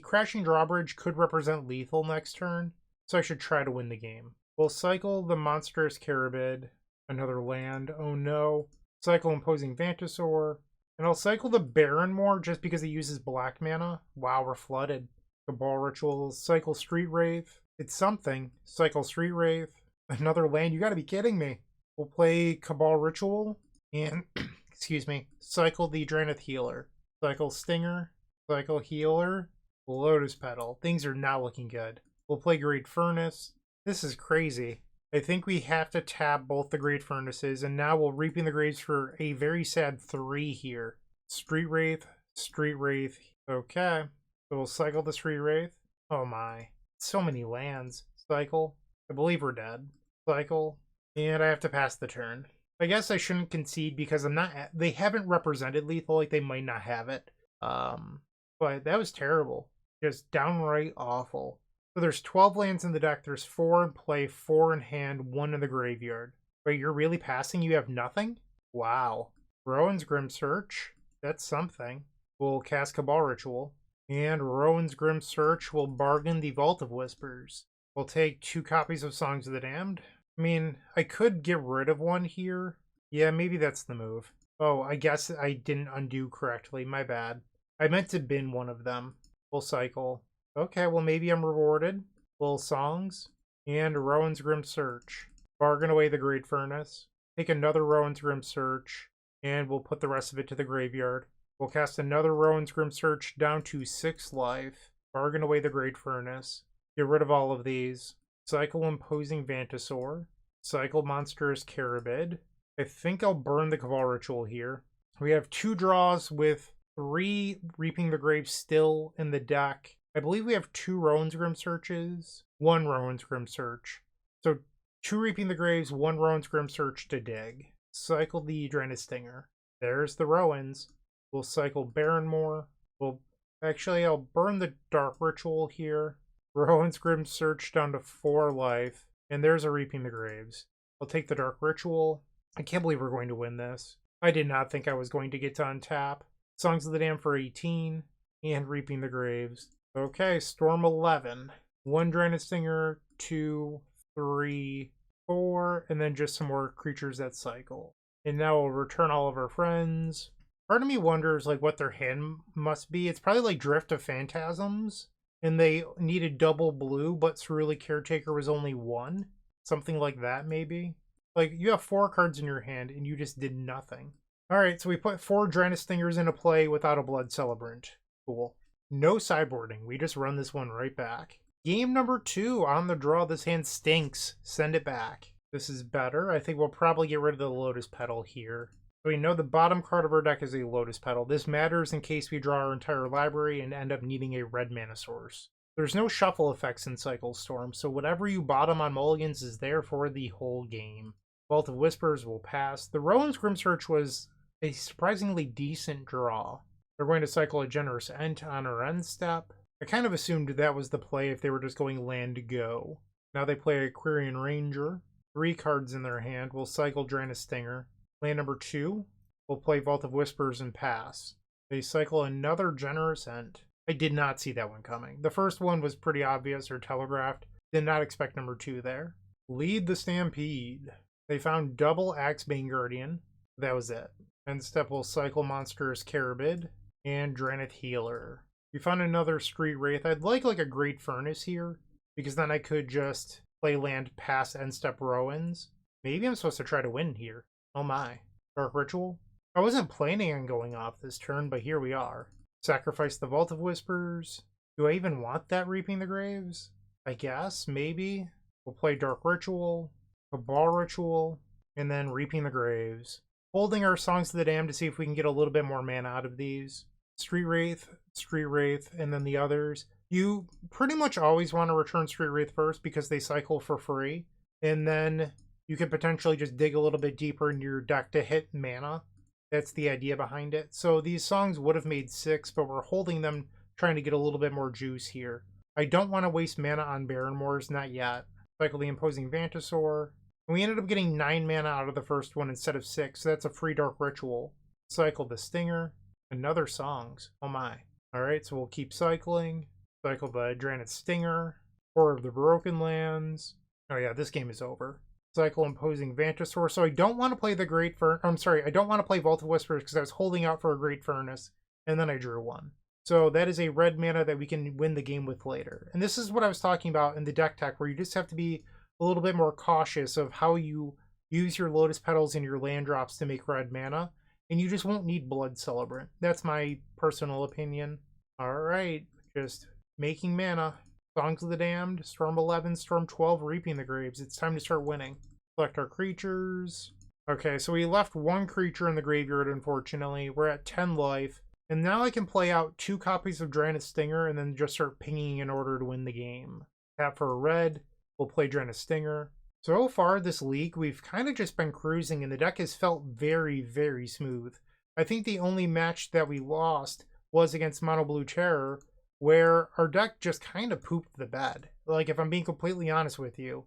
Crashing Drawbridge could represent lethal next turn. So I should try to win the game. We'll cycle the Monstrous Carabid. Another land. Oh no. Cycle Imposing Vantasaur. And I'll cycle the Barrenmore just because it uses black mana. Wow, we're flooded. Cabal Ritual. Cycle Street Wraith. It's something. Cycle Street Wraith. Another land. You gotta be kidding me. We'll play Cabal Ritual. And, excuse me, cycle the Drannith Healer. Cycle Stinger. Cycle Healer. Lotus Petal. Things are not looking good. We'll play Great Furnace. This is crazy. I think we have to tap both the Great Furnaces, and now we'll Reaping the Graves for a very sad 3 here. Street Wraith, Street Wraith. Okay. So we'll cycle the Street Wraith. Oh my. So many lands. Cycle. I believe we're dead. Cycle. And I have to pass the turn. I guess I shouldn't concede because I'm not. They haven't represented lethal, like they might not have it. But that was terrible. Just downright awful. So there's 12 lands in the deck. There's 4 in play, 4 in hand, 1 in the graveyard. Wait, you're really passing? You have nothing? Wow. Rowan's Grim Search. That's something. We'll cast Cabal Ritual. And Rowan's Grim Search will bargain the Vault of Whispers. We'll take 2 copies of Songs of the Damned. I mean, I could get rid of one here. Yeah, maybe that's the move. Oh, I guess I didn't undo correctly. My bad. I meant to bin one of them. We'll cycle. Okay, well maybe I'm rewarded. Little Songs. And Rowan's Grim Search. Bargain away the Great Furnace. Take another Rowan's Grim Search. And we'll put the rest of it to the graveyard. We'll cast another Rowan's Grim Search down to 6 life. Bargain away the Great Furnace. Get rid of all of these. Cycle Imposing Vantasaur. Cycle Monstrous Carabid. I think I'll burn the Cabal Ritual here. We have 2 draws with 3 Reaping the Graves still in the deck. I believe we have 2 Rowan's Grim Searches. 1 Rowan's Grim Search. So 2 Reaping the Graves, 1 Rowan's Grim Search to dig. Cycle the Drannith Stinger. There's the Rowans. We'll cycle Barrenmore. I'll burn the Dark Ritual here. Rowan's Grim Search down to 4 life. And there's a Reaping the Graves. I'll take the Dark Ritual. I can't believe we're going to win this. I did not think I was going to get to untap. Songs of the Damned for 18. And Reaping the Graves. Okay, Storm 11. 1 Drannith Stinger, 2, 3, 4. And then just some more creatures that cycle. And now we'll return all of our friends. Part of me wonders like what their hand must be. It's probably like Drift of Phantasms. And they needed double blue, but Cerulean Caretaker was only 1. Something like that, maybe. Like, you have 4 cards in your hand, and you just did nothing. Alright, so we put 4 Drannith Stingers into play without a Blood Celebrant. Cool. No sideboarding. We just run this one right back. Game number 2 on the draw. This hand stinks. Send it back. This is better. I think we'll probably get rid of the Lotus Petal here. So we know the bottom card of our deck is a Lotus Petal. This matters in case we draw our entire library and end up needing a red mana source. There's no shuffle effects in Cycle Storm, so whatever you bottom on mulligans is there for the whole game. Vault of Whispers will pass. The Rowan's Grim Search was a surprisingly decent draw. They're going to cycle a Generous Ent on our end step. I kind of assumed that was the play if they were just going land go. Now they play Aquarian Ranger. 3 cards in their hand. We'll cycle Drannith Stinger. Land number 2, we'll play Vault of Whispers and pass. They cycle another Generous Ent. I did not see that one coming. The first one was pretty obvious or telegraphed. Did not expect number 2 there. Lead the Stampede. They found double Axebane Guardian. That was it. End step will cycle Monstrous Carabid and Drannith Healer. We found another Street Wraith. I'd like a Great Furnace here, because then I could just play land past end step Rowans. Maybe I'm supposed to try to win here. Oh my. Dark Ritual? I wasn't planning on going off this turn, but here we are. Sacrifice the Vault of Whispers. Do I even want that Reaping the Graves? I guess, maybe. We'll play Dark Ritual, Cabal Ritual, and then Reaping the Graves. Holding our Songs of the Damned to see if we can get a little bit more mana out of these. Street Wraith, and then the others. You pretty much always want to return Street Wraith first because they cycle for free. And then you could potentially just dig a little bit deeper into your deck to hit mana. That's the idea behind it. So these songs would have made 6, but we're holding them trying to get a little bit more juice here. I don't want to waste mana on Barrenmoors, not yet. Cycle the Imposing Vantasaur. And we ended up getting 9 mana out of the first one instead of 6, so that's a free Dark Ritual. Cycle the Stinger. Another Songs. Oh my. Alright, so we'll keep cycling. Cycle the Drannith Stinger. 4 of the Broken Lands. Oh yeah, this game is over. Cycle Imposing Vantasaur. So I don't want to play the Great Furnace. I'm sorry, I don't want to play Vault of Whispers because I was holding out for a Great Furnace, and then I drew 1. So that is a red mana that we can win the game with later. And this is what I was talking about in the deck tech, where you just have to be a little bit more cautious of how you use your Lotus Petals and your land drops to make red mana, and you just won't need Blood Celebrant. That's my personal opinion. Alright, just making mana. Songs of the Damned, Storm 11, Storm 12, Reaping the Graves. It's time to start winning. Select our creatures. Okay, so we left one creature in the graveyard, unfortunately. We're at 10 life. And now I can play out 2 copies of Drannith Stinger and then just start pinging in order to win the game. Tap for a red. We'll play Drannith Stinger. So far this league, we've kind of just been cruising and the deck has felt very, very smooth. I think the only match that we lost was against Mono Blue Terror, where our deck just kind of pooped the bed. Like, if I'm being completely honest with you,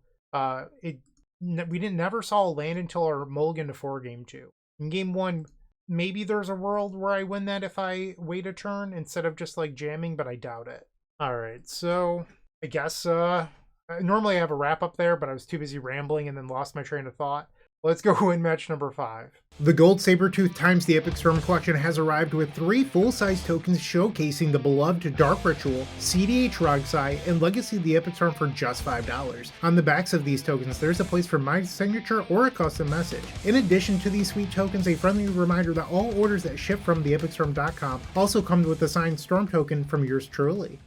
we never saw a land until our mulligan to 4 game 2. In game 1, maybe there's a world where I win that if I wait a turn instead of just like jamming, but I doubt it. All right, so I guess normally I have a wrap up there, but I was too busy rambling and then lost my train of thought. Let's go win match number 5. The Gold Sabertooth times the Epic Storm collection has arrived with 3 full-size tokens showcasing the beloved Dark Ritual, CDH Rogsai, and Legacy of the Epic Storm for just $5. On the backs of these tokens, there's a place for my signature or a custom message. In addition to these sweet tokens, a friendly reminder that all orders that ship from theepicstorm.com also come with a signed Storm token from yours truly.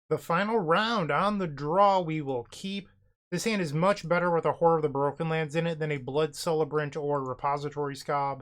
The final round on the draw we will keep. This hand is much better with a Horror of the Broken Lands in it than a Blood Celebrant or Repository Skaab.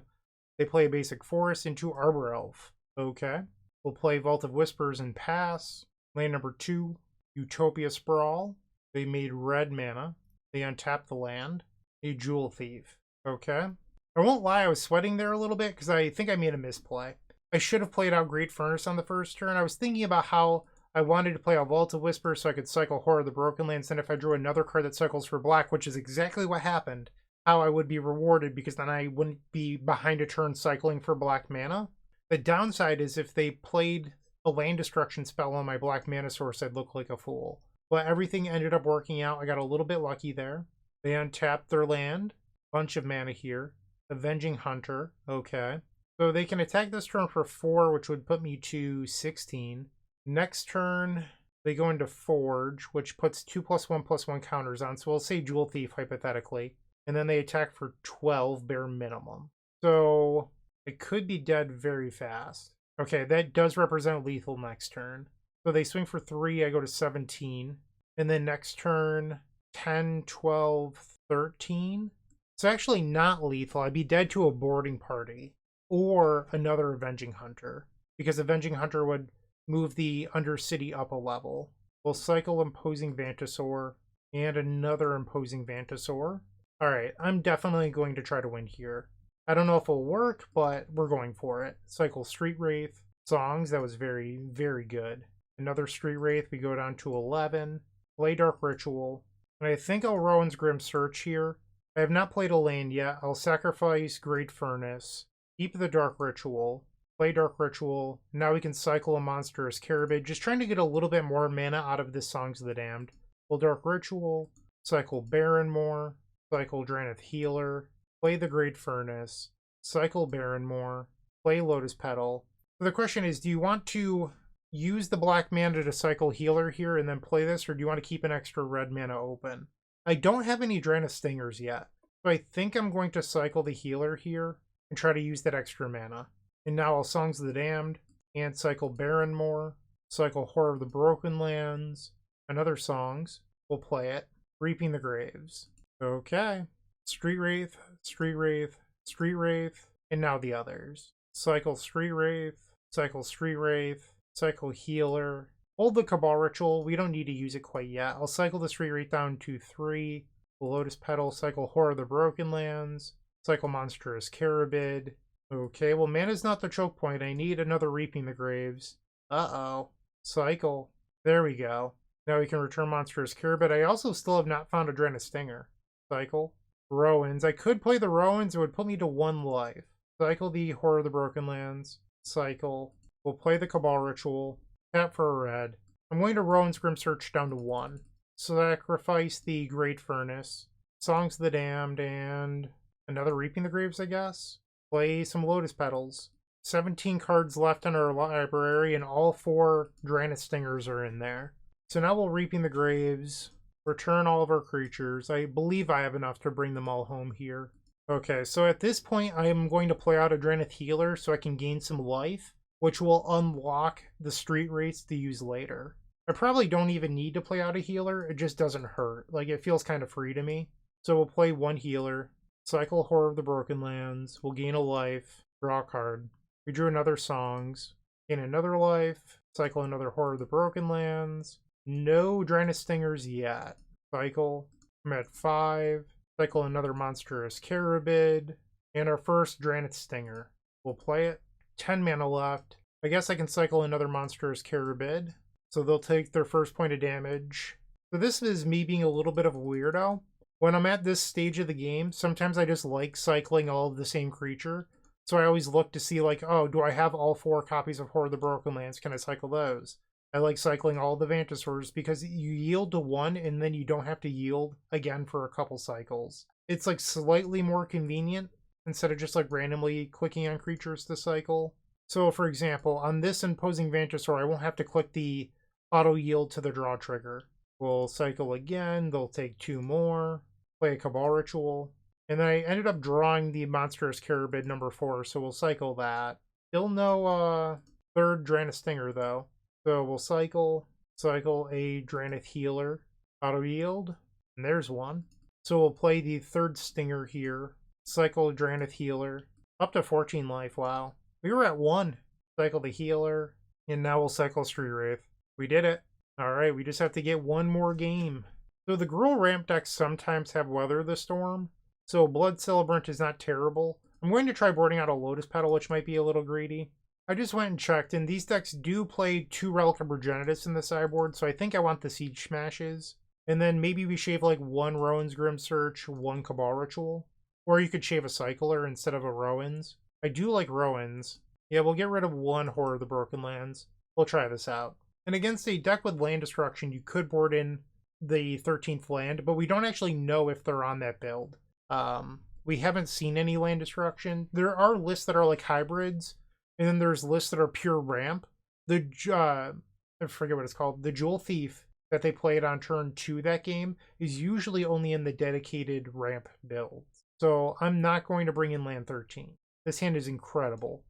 They play a basic forest into Arbor Elf. Okay. We'll play Vault of Whispers and pass. Land number 2, Utopia Sprawl. They made red mana. They untapped the land. A Jewel Thief. Okay. I won't lie, I was sweating there a little bit because I think I made a misplay. I should have played out Great Furnace on the first turn. I was thinking about how I wanted to play a Vault of Whispers so I could cycle Horror of the Broken Lands, and if I drew another card that cycles for black, which is exactly what happened, how I would be rewarded because then I wouldn't be behind a turn cycling for black mana. The downside is if they played a land destruction spell on my black mana source, I'd look like a fool. But everything ended up working out. I got a little bit lucky there. They untapped their land. Bunch of mana here. Avenging Hunter. Okay. So they can attack this turn for 4, which would put me to 16. Next turn, they go into Forge, which puts 2+1/+1 counters on. So we'll say Jewel Thief, hypothetically. And then they attack for 12, bare minimum. So it could be dead very fast. Okay, that does represent lethal next turn. So they swing for 3, I go to 17. And then next turn, 10, 12, 13. It's actually not lethal. I'd be dead to a boarding party. Or another Avenging Hunter. Because Avenging Hunter would move the Undercity up a level. We'll cycle Imposing Vantasaur and another Imposing Vantasaur. Alright, I'm definitely going to try to win here. I don't know if it'll work, but we're going for it. Cycle Street Wraith. Songs, that was very, very good. Another Street Wraith, we go down to 11. Play Dark Ritual. And I think I'll Rowan's Grim Search here. I have not played a land yet. I'll sacrifice Great Furnace. Keep the Dark Ritual. Play Dark Ritual. Now we can cycle a Monstrous Carabid. Just trying to get a little bit more mana out of this Songs of the Damned. Well, Dark Ritual. Cycle Barrenmore. Cycle Drannith Healer. Play the Great Furnace. Cycle Barrenmore. Play Lotus Petal. So the question is, do you want to use the black mana to cycle Healer here and then play this, or do you want to keep an extra red mana open? I don't have any Drannith Stingers yet, so I think I'm going to cycle the Healer here and try to use that extra mana. And now I'll Songs of the Damned, and cycle Barrenmore, cycle Horror of the Broken Lands, another Songs, we'll play it, Reaping the Graves. Okay, Street Wraith, Street Wraith, Street Wraith, and now the others. Cycle Street Wraith, cycle Street Wraith, cycle Healer, hold the Cabal Ritual, we don't need to use it quite yet. I'll cycle the Street Wraith down to 3, Lotus Petal, cycle Horror of the Broken Lands, cycle Monstrous Carabid. Okay, well, mana's not the choke point. I need another Reaping the Graves. Uh-oh. Cycle. There we go. Now we can return Monstrous Carabid. I also still have not found a Drannith Stinger. Cycle. Rowans. I could play the Rowans. It would put me to 1 life. Cycle the Horror of the Broken Lands. Cycle. We'll play the Cabal Ritual. Tap for a red. I'm going to Rowan's Grim Search down to 1. Sacrifice the Great Furnace. Songs of the Damned, and another Reaping the Graves, I guess? Play some Lotus Petals. 17 cards left in our library, and all 4 Drannith Stingers are in there. So now we'll Reaping the Graves, return all of our creatures. I believe I have enough to bring them all home here. Okay, so at this point, I am going to play out a Drannith Healer so I can gain some life, which will unlock the Street Wraiths to use later. I probably don't even need to play out a healer. It just doesn't hurt. Like, it feels kind of free to me. So we'll play one healer, cycle Horror of the Broken Lands, we'll gain a life, draw a card. We drew another Songs, gain another life, cycle another Horror of the Broken Lands. No Drannith Stingers yet. Cycle. I'm at 5. Cycle another Monstrous Carabid. And our first Drannith Stinger. We'll play it. 10 mana left. I guess I can cycle another Monstrous Carabid. So they'll take their first point of damage. So this is me being a little bit of a weirdo. When I'm at this stage of the game, sometimes I just like cycling all of the same creature. So I always look to see, like, oh, do I have all 4 copies of Horror of the Broken Lands? Can I cycle those? I like cycling all the Vantasaurs because you yield to one and then you don't have to yield again for a couple cycles. It's like slightly more convenient instead of just like randomly clicking on creatures to cycle. So for example, on this imposing Vantasaur, I won't have to click the auto yield to the draw trigger. We'll cycle again, they'll take 2 more, play a Cabal Ritual, and then I ended up drawing the Monstrous Carabid number 4, so we'll cycle that. Still no third Drannith Stinger though. So we'll cycle a Drannith Healer, auto yield, and there's one. So we'll play the third Stinger here, cycle a Drannith Healer, up to 14 life, wow. We were at 1, cycle the Healer, and now we'll cycle Street Wraith. We did it. Alright, we just have to get one more game. So the Gruul ramp decks sometimes have Weather the Storm, so Blood Celebrant is not terrible. I'm going to try boarding out a Lotus Petal, which might be a little greedy. I just went and checked, and these decks do play 2 Relic of Progenitus in the sideboard, so I think I want the Siege Smashes. And then maybe we shave like 1 Rowan's Grim Search, 1 Cabal Ritual. Or you could shave a Cycler instead of a Rowan's. I do like Rowan's. Yeah, we'll get rid of 1 Horror of the Broken Lands. We'll try this out. And against a deck with land destruction, you could board in the 13th land, but we don't actually know if they're on that build. We haven't seen any land destruction. There are lists that are like hybrids, and then there's lists that are pure ramp. The I forget what it's called. The Jewel Thief that they played on turn 2 that game is usually only in the dedicated ramp build. So I'm not going to bring in land 13. This hand is incredible.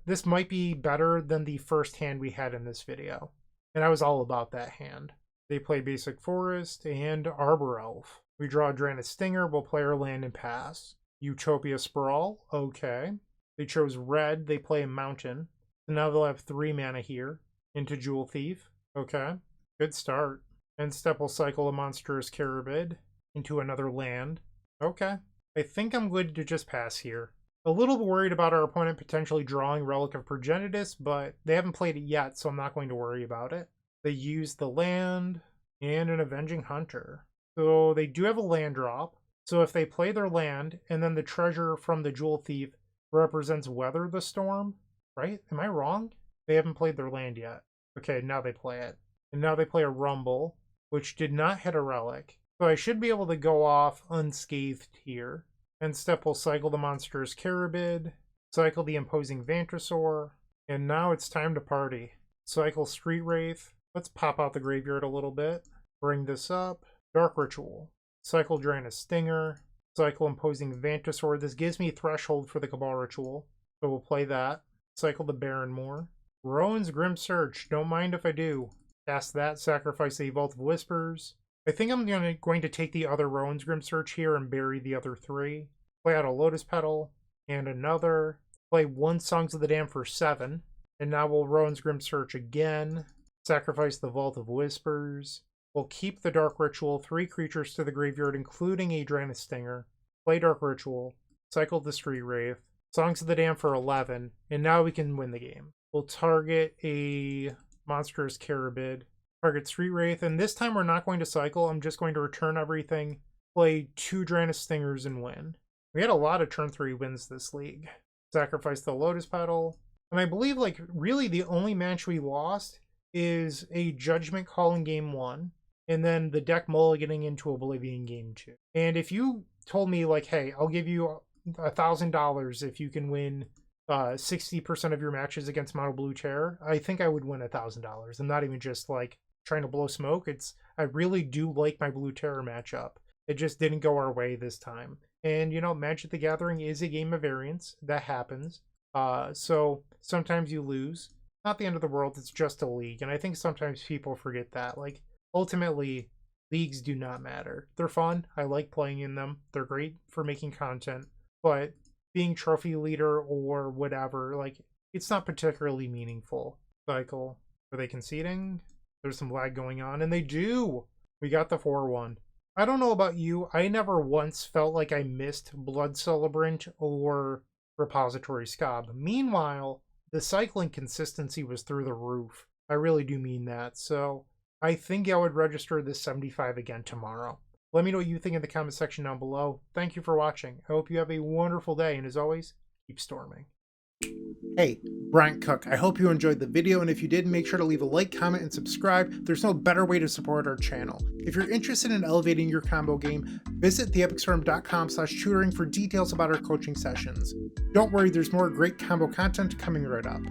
This might be better than the first hand we had in this video. And I was all about that hand. They play Basic Forest and Arbor Elf. We draw Drannith Stinger, we'll play our land and pass. Utopia Sprawl, okay. They chose red, they play a mountain. So now they'll have 3 mana here. Into Jewel Thief, okay. Good start. End step will cycle a Monstrous Carabid into another land. Okay. I think I'm good to just pass here. A little worried about our opponent potentially drawing Relic of Progenitus, but they haven't played it yet, so I'm not going to worry about it. They use the land and an Avenging Hunter. So they do have a land drop. So if they play their land, and then the treasure from the Jewel Thief represents Weather the Storm, right? Am I wrong? They haven't played their land yet. Okay, now they play it. And now they play a Rumble, which did not hit a Relic. So I should be able to go off unscathed here. End step will cycle the Monstrous Carabid, cycle the Imposing Vantasaur, and now it's time to party. Cycle Street Wraith. Let's pop out the graveyard a little bit. Bring this up. Dark Ritual. Cycle Drannith Stinger. Cycle Imposing Vantasaur. This gives me Threshold for the Cabal Ritual, so we'll play that. Cycle the Barrenmoor. Rowan's Grim Search. Don't mind if I do. Cast that, sacrifice the Vault of Whispers. I think I'm going to take the other Rowan's Grim Search here and bury the other 3. Play out a Lotus Petal and another. Play 1 Songs of the Damned for 7. And now we'll Rowan's Grim Search again. Sacrifice the Vault of Whispers. We'll keep the Dark Ritual, 3 creatures to the graveyard, including a Drannith Stinger. Play Dark Ritual. Cycle the Street Wraith. Songs of the Damned for 11. And now we can win the game. We'll target a Monstrous Carabid. Target Street Wraith, and this time we're not going to cycle. I'm just going to return everything, play 2 Drannith Stingers, and win. We had a lot of turn 3 wins this league. Sacrifice the Lotus Petal. And I believe, like, really the only match we lost is a Judgment Call in Game 1, and then the deck mulliganing into Oblivion Game 2. And if you told me, like, hey, I'll give you $1,000 if you can win 60% of your matches against Mono Blue Terror, I think I would win $1,000. I'm not even just, like, trying to blow smoke. I really do like my Blue Terror matchup. It just didn't go our way this time. And, you know, Magic the Gathering is a game of variance. That happens. So sometimes you lose. not the end of the world. It's just a league. And I think sometimes people forget that. Like, ultimately, leagues do not matter. They're fun. I like playing in them. They're great for making content. But being trophy leader or whatever, like, it's not particularly meaningful. Cycle. Are they conceding? There's some lag going on, and they do! We got the 4-1. I don't know about you, I never once felt like I missed Blood Celebrant or Repository Skaab. Meanwhile, the cycling consistency was through the roof. I really do mean that, so I think I would register this 75 again tomorrow. Let me know what you think in the comment section down below. Thank you for watching. I hope you have a wonderful day, and as always, keep storming. Hey, Bryant Cook. I hope you enjoyed the video, and if you did, make sure to leave a like, comment, and subscribe. There's no better way to support our channel. If you're interested in elevating your combo game, visit theepicstorm.com/tutoring for details about our coaching sessions. Don't worry, there's more great combo content coming right up.